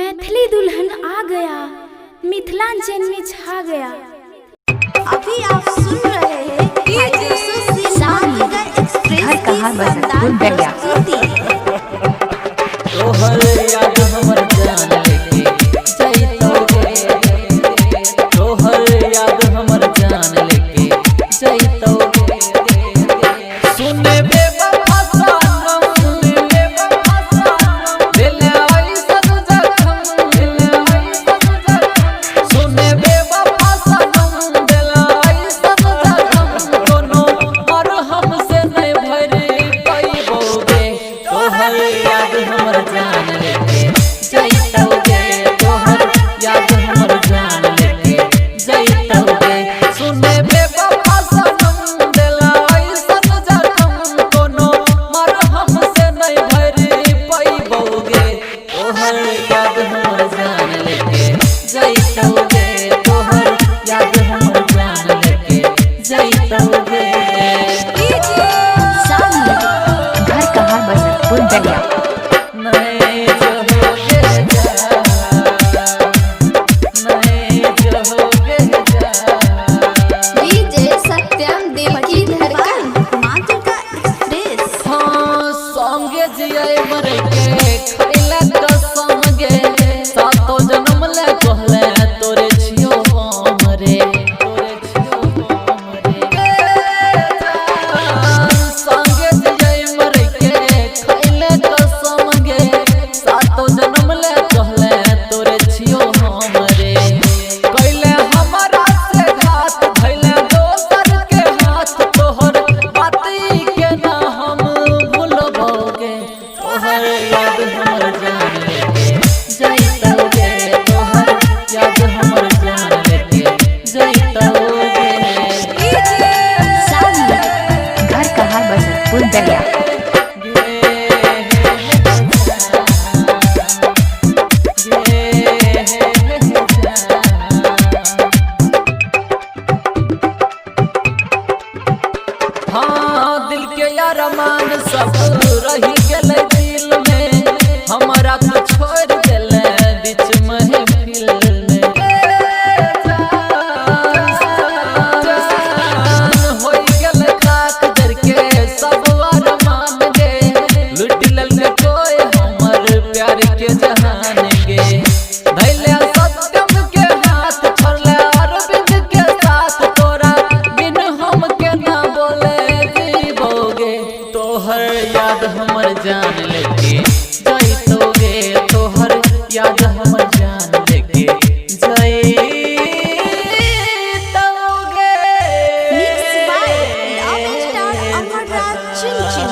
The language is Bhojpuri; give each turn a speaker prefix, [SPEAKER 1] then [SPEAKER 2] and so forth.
[SPEAKER 1] मैथिली दुल्हन आ गया, मिथिलांचल में छा गया।
[SPEAKER 2] अभी आप सुन रहे हैं
[SPEAKER 3] घर कहाँ बसंतपुर गया।
[SPEAKER 4] तोहर याद हमर जान लेके जइतोगे, तोहर याद हमर जान लेके जइतोगे। सुने बेवफा सनम, सुने बेवफा सनम, दिल आई सब जखम, दिल आई सब जखम। सुने बेवफा सनम, दिल आई सब जखम। कोनो और हमसे नहीं भर पाइबोगे। तोहर याद हमर जान लेके जइतोगे, तोहर याद हमर जान लेके जइतोगे। सुने बेवफा सनम, दिल आई सब जखम। कोनो मर हमसे नहीं भर पाइबोगे। तोहर याद हमर जान लेके जइतोगे, तोहर याद हमर जान लेके जइतोगे।
[SPEAKER 3] घर कहाँ बसंतपुर गया।
[SPEAKER 4] नहीं जो होगे जा, नहीं जो होगे जा।
[SPEAKER 2] डीजे सत्यम देवकी धड़कन मातृका एक्सप्रेस।
[SPEAKER 4] हाँ संगे जिये मर के खैला कसम गे, सातो जन्म ले कहले तोरे छियो हमरे, तोरे छियो हमरे। संगे जिये मर के खैला कसम गे, सातो जन्म ले कहले तोरे छियो हमरे। कैले हमरा से घात, धैले दोसर के हाथ। तोहर बाती के ना हम भूलबोगे। तोहर याद हमर जान लेके जइतोगे, तोहर याद हमर जान लेके जइतोगे।
[SPEAKER 3] घर कहाँ बसंतपुर गया।
[SPEAKER 4] हाँ दिल के अरमान सब रही गेले दिल में, हमरा तो छोड़ देले बीच महफिल में। जान होई गेले खाक दर के सब अरमान गे, लूट लेले कोई हमर प्यार के जहान गे। धैले सत्यम के हाथ, छोड़ले अरविंद के साथ। तोरा बिन हम के ना बोले जीवोगे। तोहर याद हमर जान लेके जइतोगे, तोहर याद हमर जान लेके जइतोगे।
[SPEAKER 2] Mix by love star Amarraj चिंचिन।